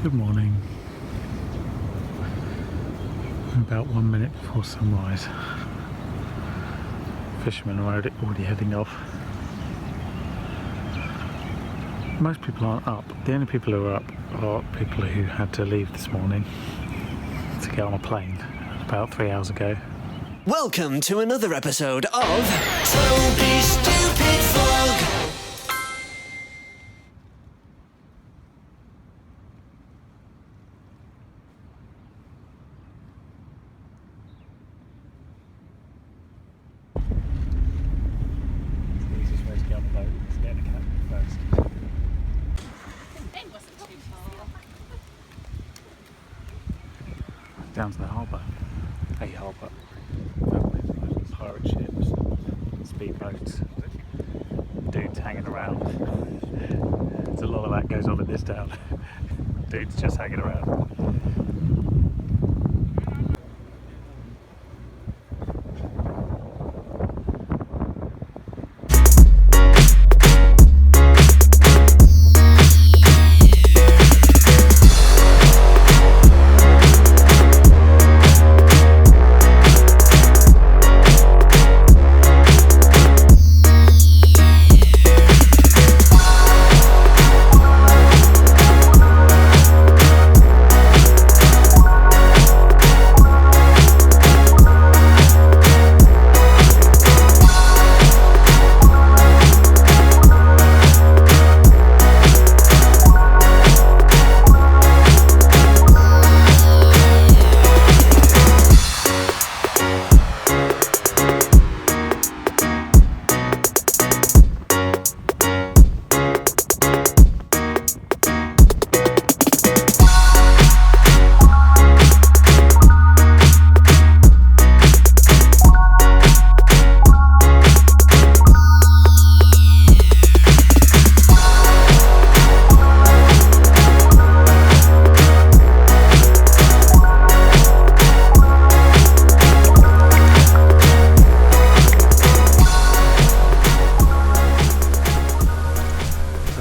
Good morning. About 1 minute before sunrise. Fishermen are already heading off. Most people aren't up. The only people who are up are people who had to leave this morning to get on a plane about 3 hours ago. Welcome to another episode of Toby's Stupid Vlog. The easiest way to get on the boat is to get in a cabin first. It wasn't too far. Down to the harbour. A harbour. With pirate ships, speedboats, dudes hanging around. There's a lot of that goes on in this town. Dudes just hanging around.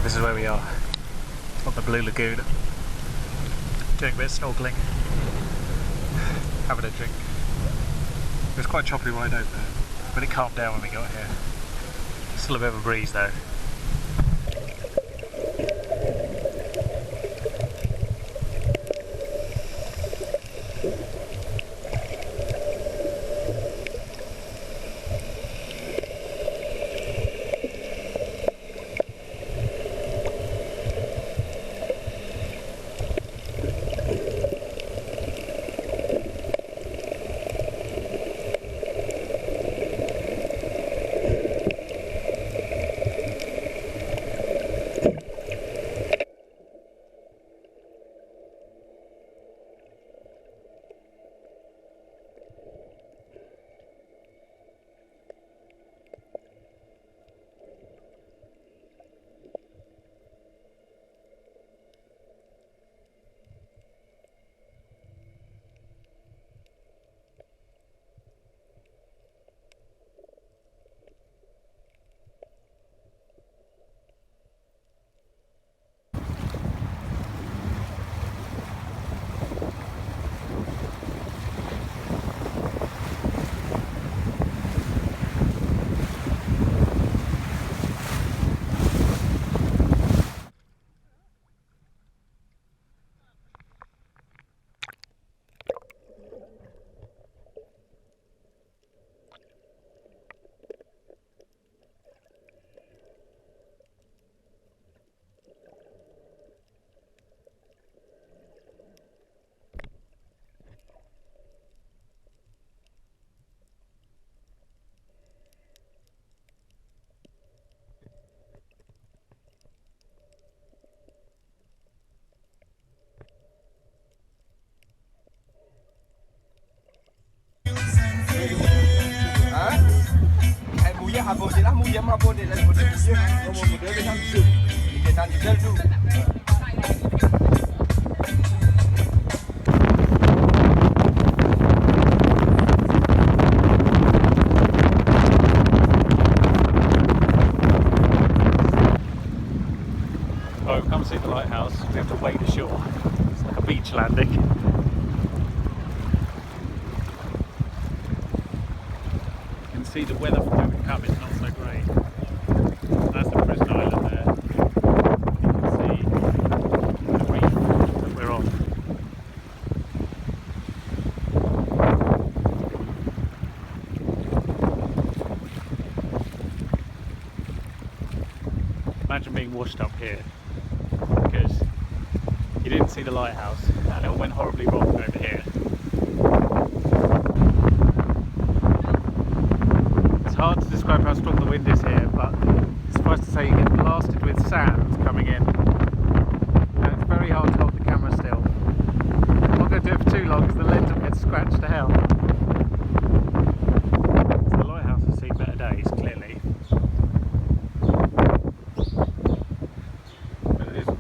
This is where we are, on the Blue Lagoon, doing a bit of snorkeling, having a drink. It was quite a choppy ride over there, but it calmed down when we got here. Still a bit of a breeze though. Oh, come see the lighthouse. We have to wade ashore. like a beach landing. You can see the weather from where we come is not so great. That's the prison island there. You can see the reef that we're on. Imagine being washed up here because you didn't see the lighthouse and it all went horribly wrong over here. It's hard to describe how strong the wind is here, but suffice to say you get blasted with sand coming in and it's very hard to hold the camera still. I'm not going to do it for too long because the lens will get scratched to hell. So the lighthouse has seen better days, clearly.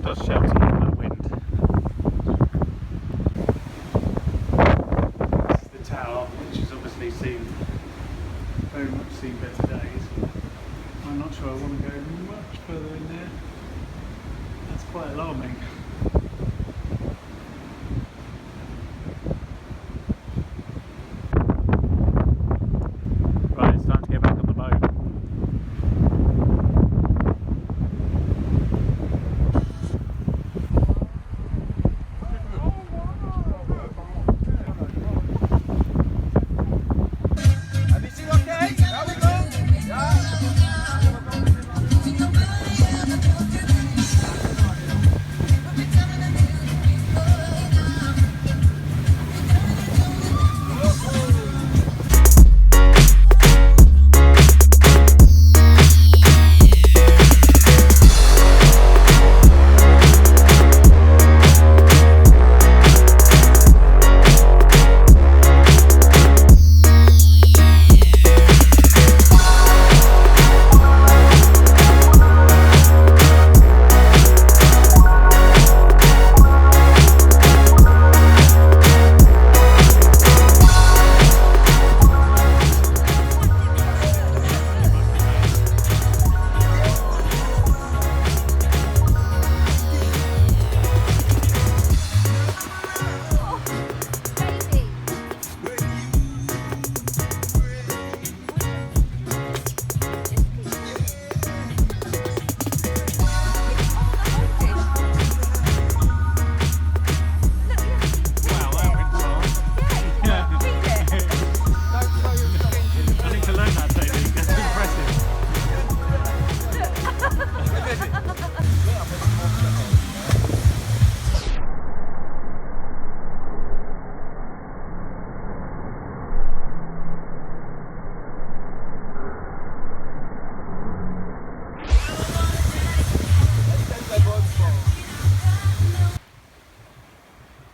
Does shelter from that wind. This is the tower, which has obviously very much seen better days. I'm not sure I want to go much further in there. That's quite alarming. Right, it's time to get back on the boat.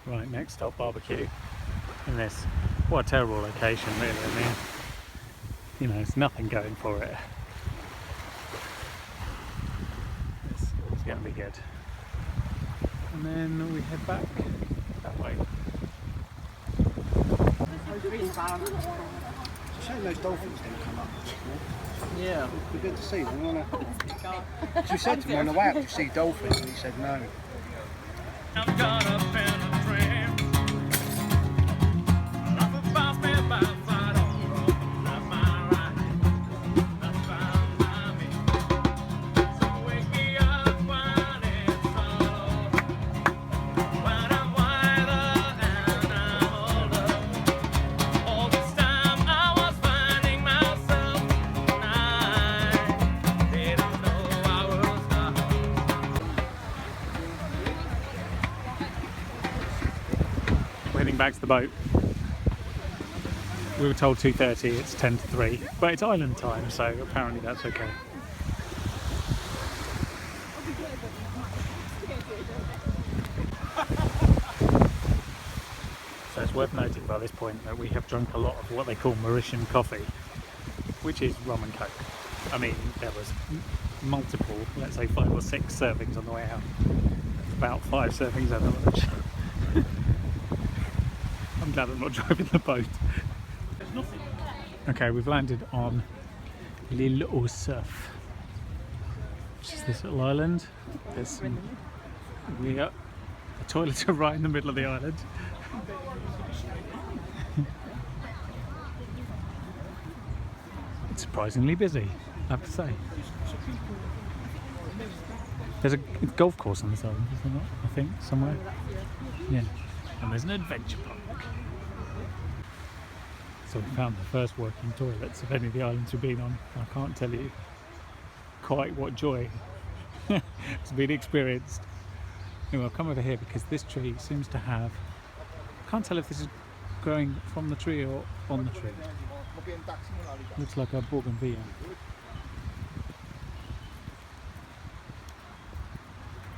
Right, next stop, barbecue in this. What a terrible location, really. I mean, you know, there's nothing going for it. It's going to be good. And then we head back that way. It's a shame those dolphins didn't come up. Yeah. It'd be good to see them, wouldn't it? So we said to him on the way up to see dolphins, and he said no. I'm gonna pen a tram. Nothing bounce me by side on the road. That's my right. That's fine by me. So wake me up when it's all over. When I'm wider and I'm older. All this time I was finding myself. I didn't know I was stuck. Heading back to the boat. We were told 2:30, it's 10 to 3, but it's island time, so apparently that's okay. So it's worth noting by this point that we have drunk a lot of what they call Mauritian coffee, which is rum and coke. I mean, there was multiple, let's say 5 or 6 servings on the way out. About 5 servings over lunch. I'm glad I'm not driving the boat. Okay, we've landed on L'Île aux Surf, which is this little island. There's some The toilets are right in the middle of the island. It's surprisingly busy, I have to say. There's a golf course on this island, is there not? I think, somewhere. Yeah. And there's an adventure park. So we found the first working toilets of any of the islands we've been on. I can't tell you quite what joy it's been experienced. Anyway, I've come over here because this tree seems to have... I can't tell if this is growing from the tree or on the tree. Looks like a bougainvillea.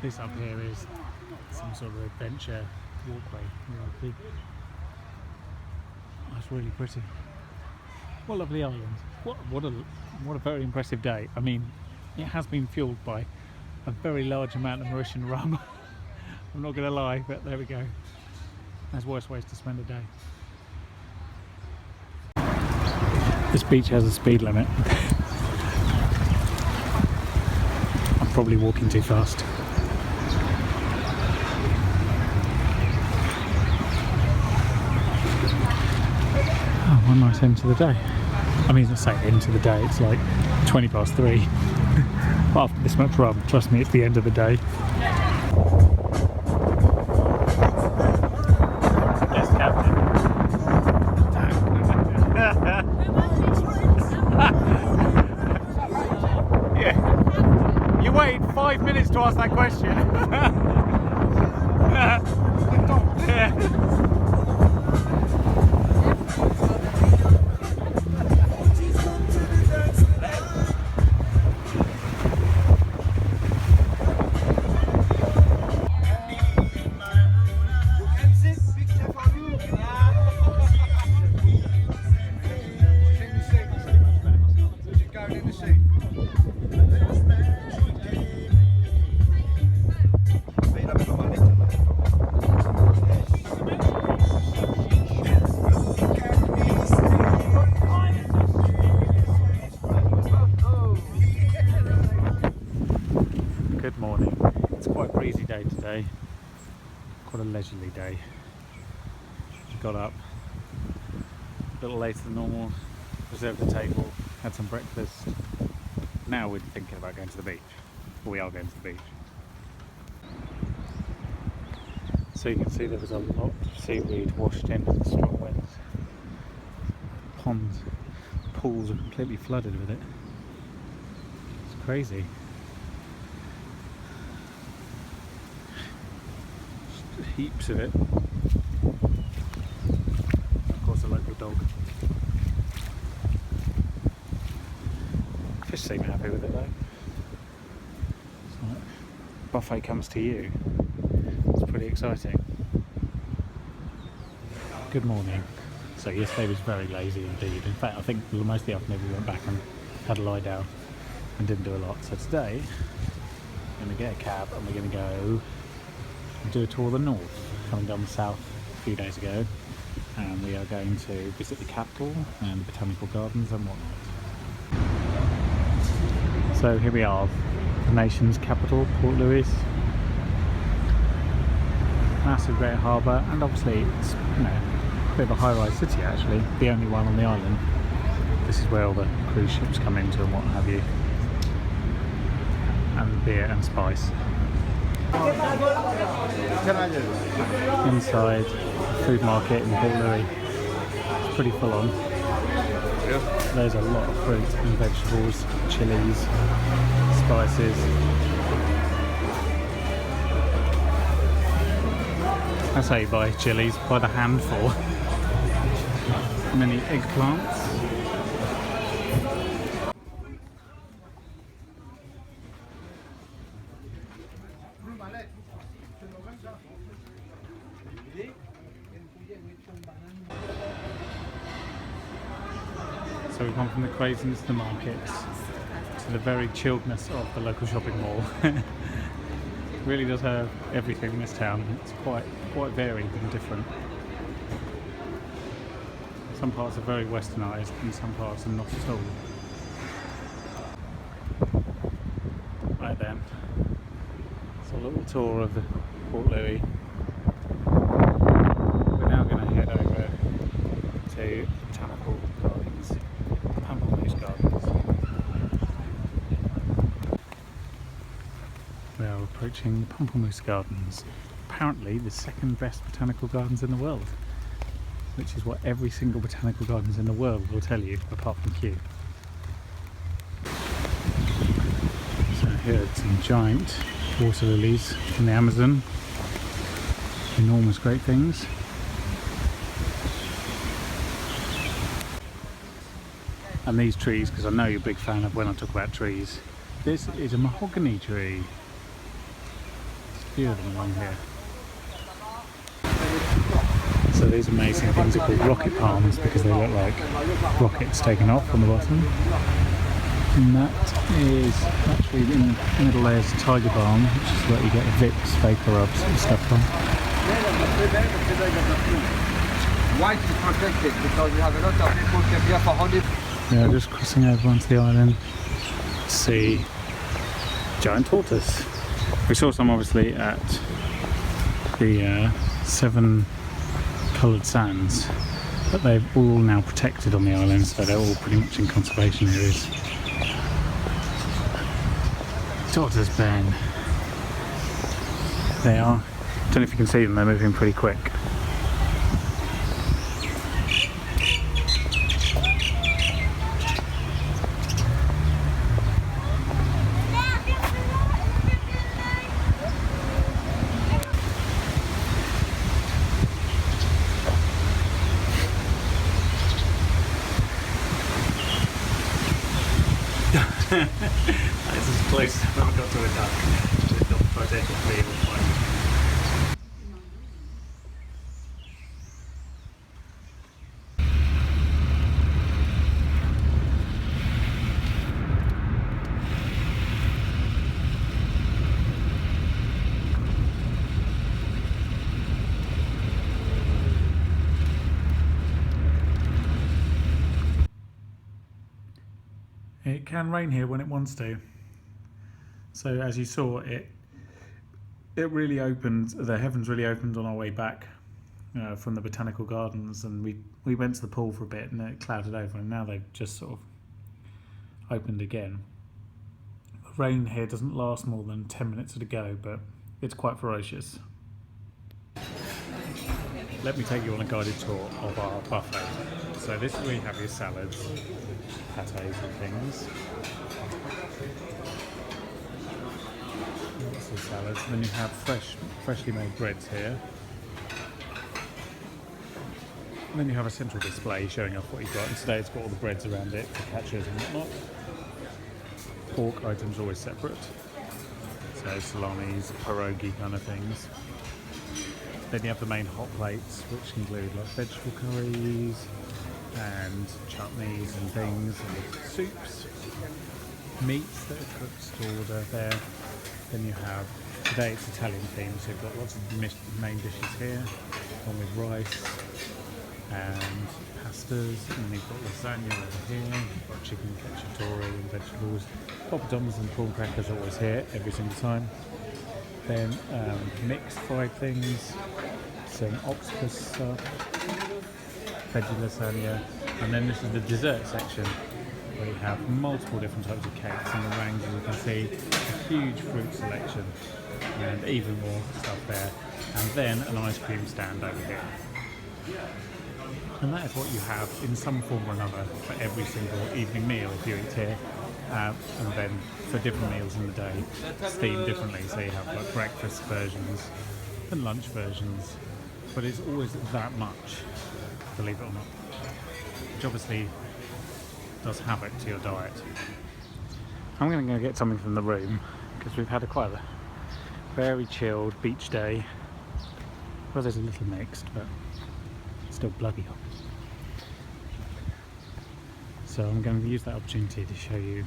This up here is some sort of adventure walkway. That's really pretty. What a lovely island. What a very impressive day. I mean, it has been fueled by a very large amount of Mauritian rum. I'm not going to lie, but there we go. There's worse ways to spend a day. This beach has a speed limit. I'm probably walking too fast. Oh, one nice end to the day. I mean, I say end to the day, it's like 20 past 3. But after this much rum, trust me, it's the end of the day. Yes, Captain. Yeah. You waited 5 minutes to ask that question. Yeah. Good morning. It's quite a breezy day today, quite a leisurely day. Got up a little later than normal, reserved the table, had some breakfast. Now we're thinking about going to the beach. We are going to the beach. So you can see there was a lot of seaweed washed in with the strong winds. Ponds, pools are completely flooded with it. It's crazy. Heaps of it. Of course, a local dog. Fish seem happy with it though. So, buffet comes to you. It's pretty exciting. Good morning. So yesterday was very lazy indeed. In fact, I think most of the afternoon we went back and had a lie down and didn't do a lot. So today, we're going to get a cab and we're going to go do a tour of the north, coming down the south a few days ago, and we are going to visit the capital and the botanical gardens and whatnot. So here we are, the nation's capital, Port Louis. Massive great harbour, and obviously it's, you know, a bit of a high-rise city actually, the only one on the island. This is where all the cruise ships come into and what have you, and beer and spice. Inside the food market in Port Louis, it's pretty full on. There's a lot of fruit and vegetables, chilies, spices. That's how you buy chilies, by the handful. Many eggplants. So we've gone from the craziness of the markets to the very chilledness of the local shopping mall. It really does have everything in this town. It's quite varied and different. Some parts are very westernised and some parts are not at all. Right then, it's a little tour of the Port Louis approaching Pamplemousse Gardens, apparently the second best botanical gardens in the world, which is what every single botanical gardens in the world will tell you, apart from Kew. So here are some giant water lilies from the Amazon, enormous great things. And these trees, because I know you're a big fan of when I talk about trees, this is a mahogany tree. There's a few of them along here. So these amazing things are called rocket palms because they look like rockets taken off on the bottom. And that is actually in the middle layers tiger balm, which is where you get the Vicks vapor rubs and stuff from. White is protected because we have a lot of people came here for holiday. Yeah, just crossing over onto the island to see giant tortoise. We saw some obviously at the 7 coloured sands, but they've all now protected on the island, so they're all pretty much in conservation areas. Tortoise Ben. They are. Don't know if you can see them, they're moving pretty quick. That's as close as I've ever got to a duck. It's not protected field. It can rain here when it wants to. So as you saw, it really opened, the heavens really opened on our way back from the botanical gardens, and we went to the pool for a bit and it clouded over, and now they've just sort of opened again. The rain here doesn't last more than 10 minutes at a go, but it's quite ferocious. Let me take you on a guided tour of our buffet. So this is where you have your salads, pâtés and things. Lots of salads. And then you have freshly made breads here. And then you have a central display showing off what you've got. And today it's got all the breads around it, focaccias and whatnot. Pork items always separate. So salamis, pierogi kind of things. Then you have the main hot plates, which include like vegetable curries and chutneys and things, and soups, meats that are cooked to order there. Then you have, today it's Italian themed, so you've got lots of main dishes here, one with rice and pastas, and then you've got lasagna over here, you've got chicken cacciatore and vegetables, poppadoms and prawn crackers always here every single time. Then mixed fried things, some octopus stuff, veggie lasagna, and then this is the dessert section where you have multiple different types of cakes and meringues, and you can see a huge fruit selection and even more stuff there, and then an ice cream stand over here. And that is what you have in some form or another for every single evening meal if you eat here. And then for different meals in the day, it's themed differently. So you have like breakfast versions and lunch versions, but it's always that much, believe it or not, which obviously does havoc to your diet. I'm going to go get something from the room because we've had quite a very chilled beach day. Well, there's a little mixed, but still bloody hot. So I'm going to use that opportunity to show you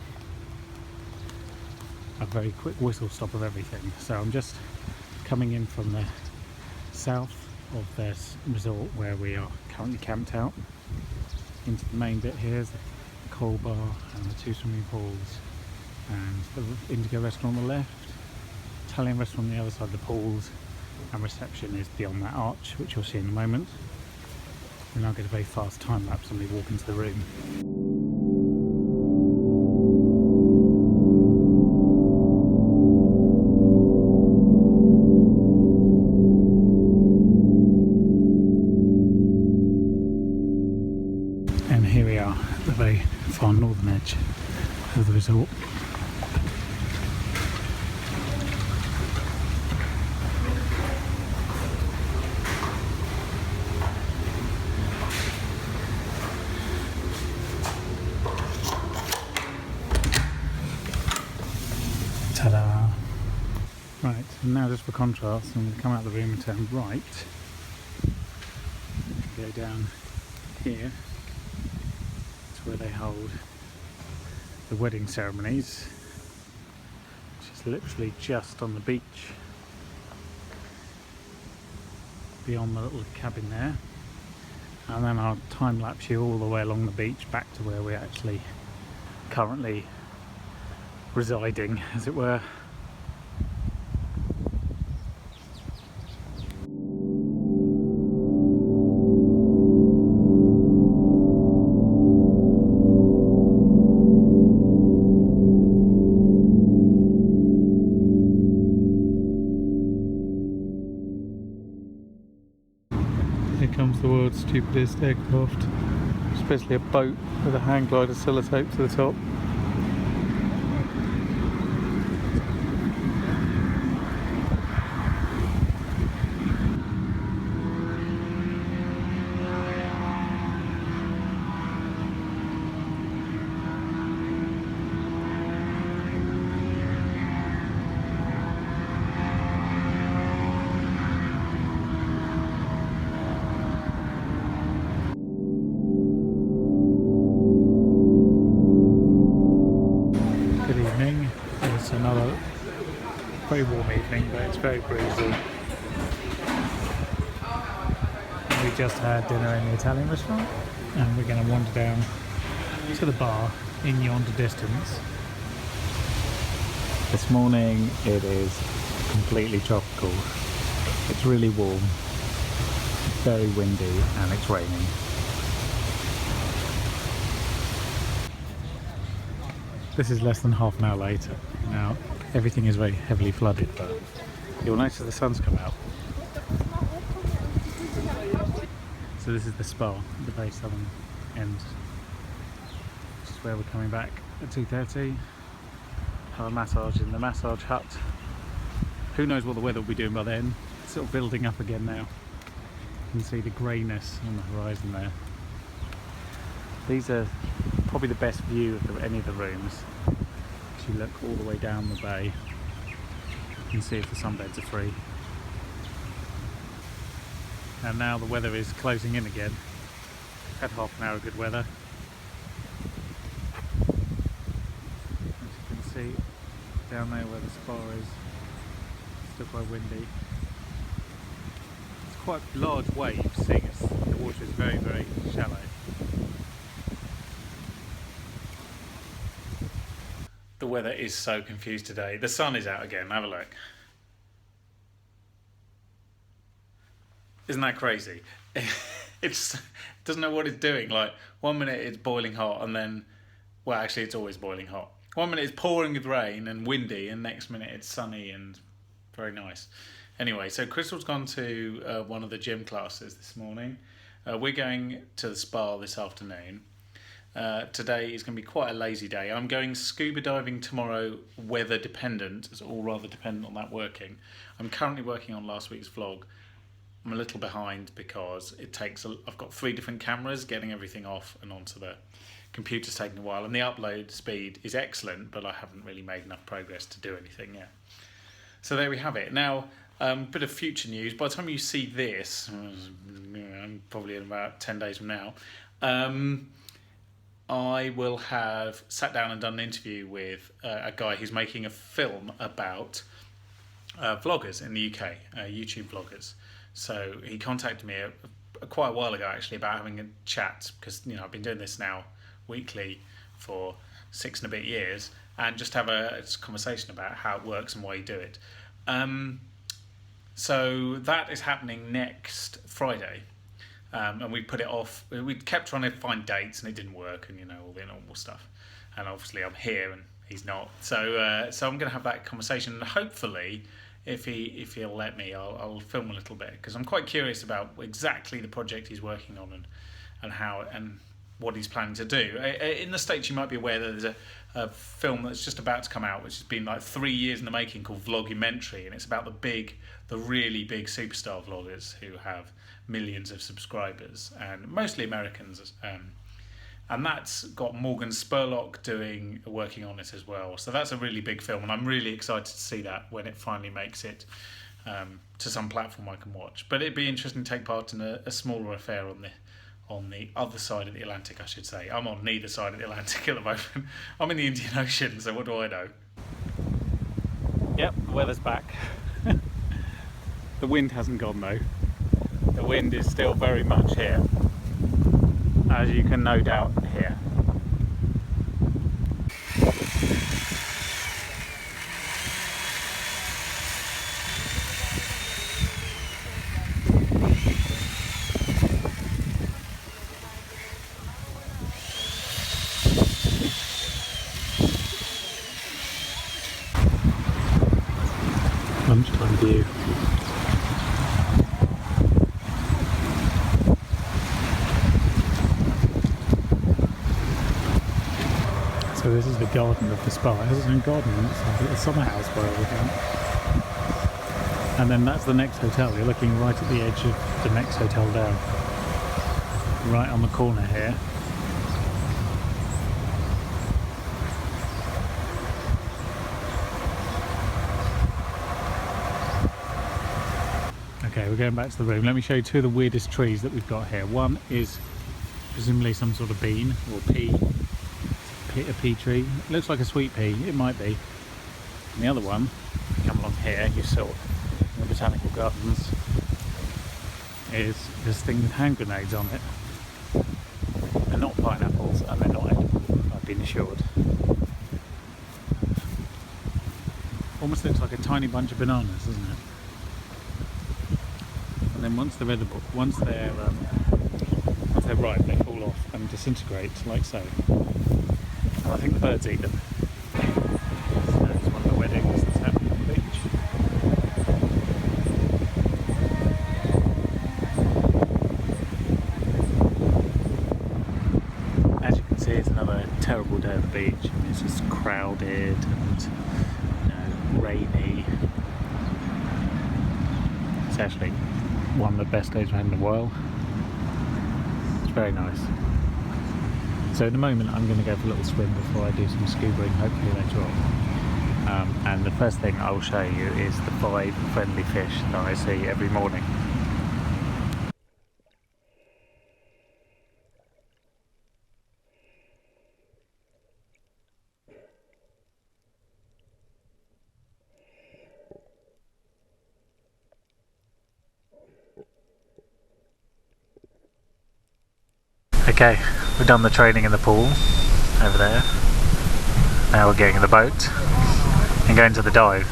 a very quick whistle stop of everything. So I'm just coming in from the south of this resort where we are currently camped out into the main bit. Here's the coral bar and the 2 swimming pools and the Indigo restaurant on the left, Italian restaurant on the other side of the pools, and reception is beyond that arch, which you'll see in a moment. We'll now get a very fast time lapse and we walk into the room. beach of the resort. Ta-da! Right, and now just for contrast, I'm going to come out of the room and turn right. Go down here to where they hold the wedding ceremonies, which is literally just on the beach beyond the little cabin there. And then I'll time lapse you all the way along the beach back to where we're actually currently residing, as it were. Here comes the world's stupidest aircraft. It's basically a boat with a hang glider sellotape to the top. Good evening. It's another very warm evening, but it's very breezy. We just had dinner in the Italian restaurant, and we're going to wander down to the bar in yonder distance. This morning it is completely tropical. It's really warm, very windy, and it's raining. This is less than half an hour later. Now, everything is very heavily flooded, but you'll notice the sun's come out. So this is the spa at the very southern end, which is where we're coming back at 2:30. Have a massage in the massage hut. Who knows what the weather will be doing by then. It's sort of building up again now. You can see the greyness on the horizon there. These are probably the best view of any of the rooms. If you look all the way down the bay, you can see if the sunbeds are free. And now the weather is closing in again. Had half an hour of good weather. As you can see down there where the spa is, still quite windy. It's quite large waves, seeing as the water is very, very shallow. The weather is so confused today. The sun is out again. Have a look. Isn't that crazy? It doesn't know what it's doing. Like, 1 minute it's boiling hot, and then, well, actually it's always boiling hot. 1 minute it's pouring with rain and windy, and next minute it's sunny and very nice. Anyway, so Crystal's gone to one of the gym classes this morning. We're going to the spa this afternoon. Today is going to be quite a lazy day. I'm going scuba diving tomorrow, weather dependent. It's all rather dependent on that working. I'm currently working on last week's vlog. I'm a little behind because it takes, I've got 3 different cameras, getting everything off and onto the computer's taking a while, and the upload speed is excellent, but I haven't really made enough progress to do anything yet. So there we have it. Now, bit of future news. By the time you see this, probably in about 10 days from now, I will have sat down and done an interview with a guy who's making a film about vloggers in the UK, YouTube vloggers. So he contacted me quite a while ago actually about having a chat, because I've been doing this now weekly for 6 and a bit years, and just have a conversation about how it works and why you do it. So that is happening next Friday. And we put it off. We kept trying to find dates and it didn't work, and all the normal stuff. And obviously I'm here and he's not. So I'm going to have that conversation, and hopefully, if he'll let me, I'll film a little bit, because I'm quite curious about exactly the project he's working on and how, and what he's planning to do. In the States, you might be aware that there's a film that's just about to come out, which has been like 3 years in the making, called Vlogumentary, and it's about the really big superstar vloggers who have millions of subscribers, and mostly Americans. And that's got Morgan Spurlock working on it as well. So that's a really big film, and I'm really excited to see that when it finally makes it to some platform I can watch. But it'd be interesting to take part in a smaller affair on the other side of the Atlantic, I should say. I'm on neither side of the Atlantic at the moment. I'm in the Indian Ocean, so what do I know? Yep, the weather's back. The wind hasn't gone though. The wind is still very much here, as you can no doubt hear. Lunchtime view. So this is the garden of the spa. It has its own garden, it's like a summer house by all accounts. And then that's the next hotel. You're looking right at the edge of the next hotel down. Right on the corner here. Okay, we're going back to the room. Let me show you two of the weirdest trees that we've got here. One is presumably some sort of bean or pea. A pea tree. It looks like a sweet pea, it might be. And the other one, come along here, you saw in the Botanical Gardens, is this thing with hand grenades on it. They're not pineapples and they're not edible, I've been assured. Almost looks like a tiny bunch of bananas, doesn't it? And then once they're edible, once they're ripe, they fall off and disintegrate like so. And I think the birds eat them. So it's one of the weddings that's happening on the beach. As you can see, it's another terrible day at the beach. I mean, it's just crowded and rainy. It's actually one of the best days we've had in a while. It's very nice. So in a moment I'm going to go for a little swim before I do some scubaing, hopefully later on. And the first thing I will show you is the 5 friendly fish that I see every morning. Okay, we've done the training in the pool over there. Now we're getting in the boat and going to the dive.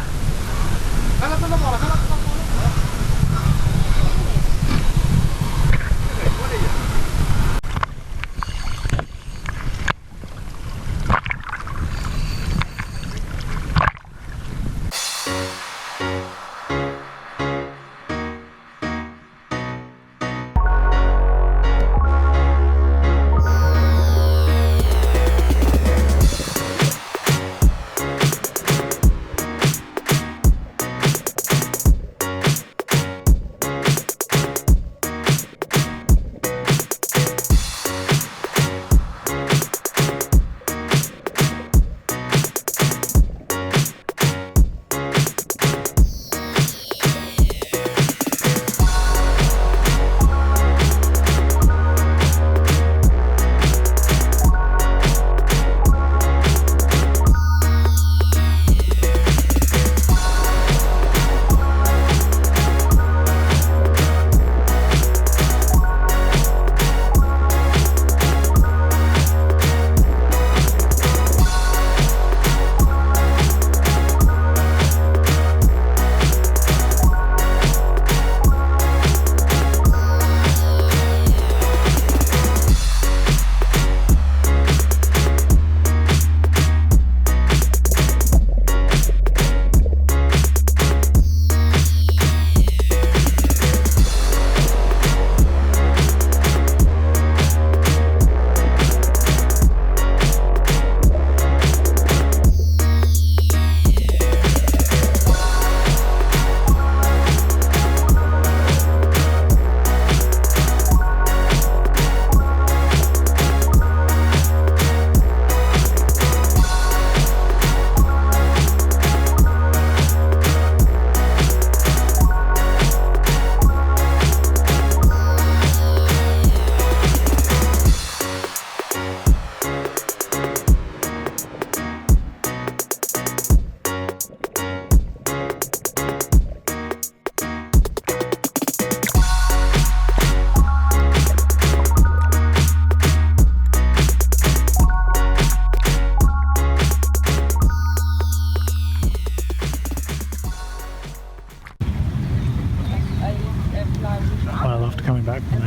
Well, after coming back from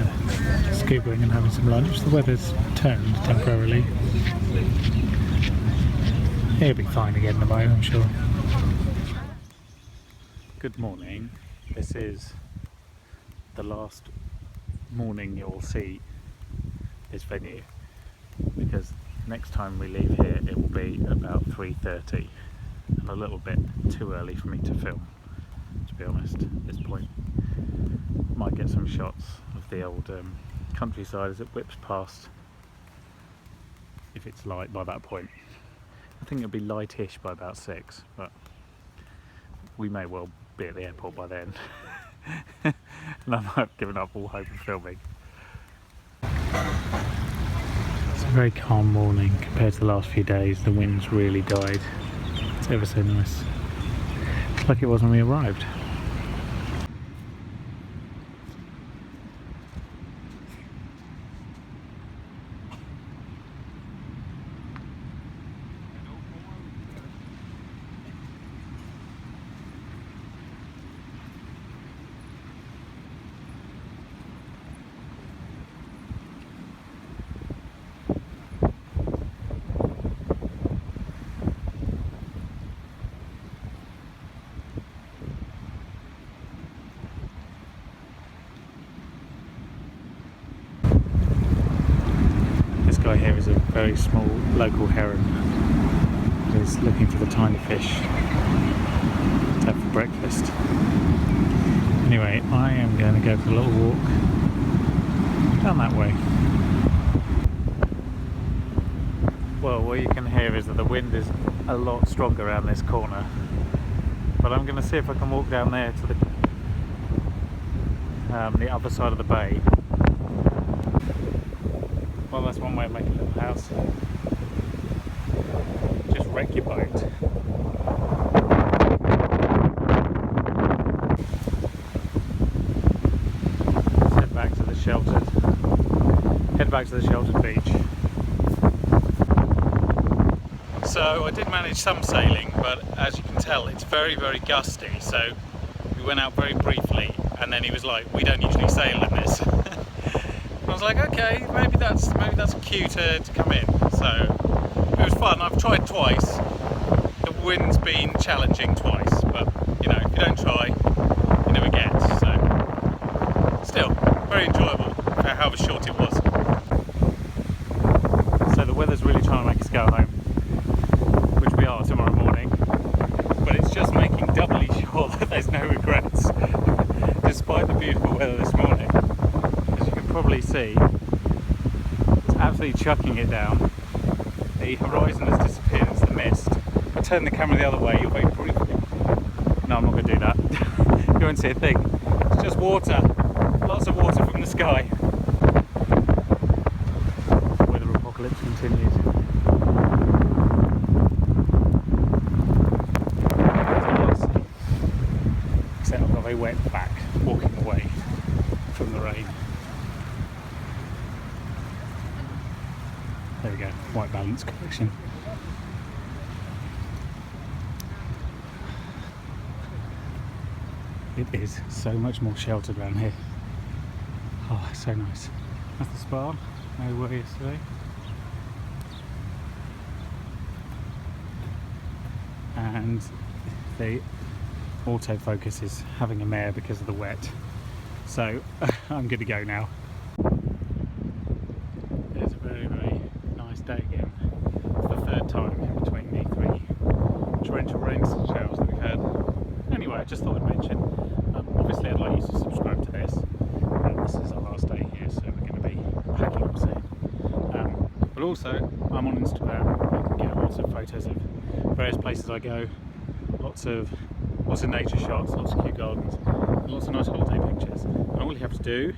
scubaing and having some lunch, the weather's turned temporarily. It'll be fine again tomorrow, I'm sure. Good morning. This is the last morning you'll see this venue, because next time we leave here it will be about 3:30 and a little bit too early for me to film, to be honest, at this point. Might get some shots of the old countryside as it whips past, if it's light by that point. I think it'll be lightish by about 6, but we may well be at the airport by then. And I might have given up all hope of filming. It's a very calm morning compared to the last few days. The wind's really died. It's ever so nice. It's like it was when we arrived. This guy here is a very small local heron. He's looking for the tiny fish to have for breakfast. Anyway, I am going to go for a little walk down that way. Well, what you can hear is that the wind is a lot stronger around this corner, but I'm going to see if I can walk down there to the other side of the bay. Well, that's one way of making a little house. Just wreck your boat. Let's head back to the sheltered beach. So I did manage some sailing, but as you can tell, it's very, very gusty. So we went out very briefly, and then he was like, "We don't usually sail in this." I was like, okay, maybe that's a cue to come in. So it was fun. I've tried twice. The wind's been challenging twice, but you know, if you don't try, you never get. So still, very enjoyable for however short it was. So the weather's really trying to make us go home, which we are tomorrow morning. But it's just making doubly sure that there's no regrets, despite the beautiful weather this morning. Probably see, it's absolutely chucking it down. The horizon has disappeared into the mist. If I turn the camera the other way, you'll very briefly. No, I'm not going to do that. You won't see a thing. It's just water. Lots of water from the sky. Weather apocalypse continues. Except I've got a very wet back walking away from the rain. There we go, white balance correction. It is so much more sheltered around here. Oh, so nice. That's the spa, where we were yesterday. And the autofocus is having a mare because of the wet. So I'm good to go now. It's a very, very nice day again. For the third time in between the 3 torrential rain showers that we've had. Anyway, I just thought I'd mention, obviously I'd like you to subscribe to this. This is our last day here, so we're going to be packing up soon. But also, I'm on Instagram. You can get lots of photos of various places I go. Lots of nature shots, lots of cute gardens, and lots of nice holiday pictures. And all you have to do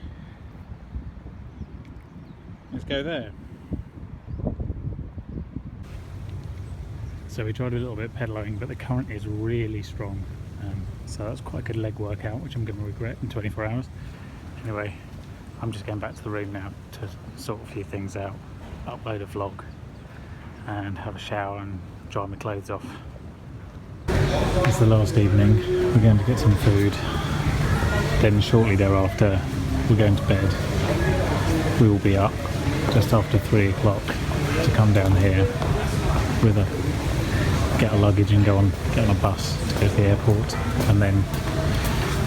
is go there. So we tried a little bit pedaloing, but the current is really strong. So that's quite a good leg workout, which I'm going to regret in 24 hours. Anyway, I'm just going back to the room now to sort a few things out, upload a vlog, and have a shower and dry my clothes off. It's the last evening. We're going to get some food. Then shortly thereafter, we're going to bed, we will be up just after 3 o'clock to come down here get our luggage and get on a bus to go to the airport, and then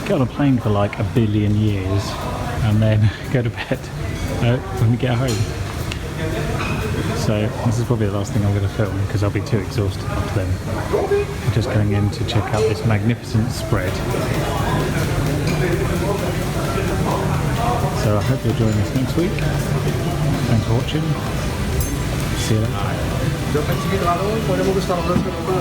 get on a plane for like 1 billion years, and then go to bed when we get home. So this is probably the last thing I'm going to film because I'll be too exhausted after then. I'm just going in to check out this magnificent spread. So I hope you'll join us next week. Thanks for watching. See you later. Yo pensé que claro, podemos estar hablando con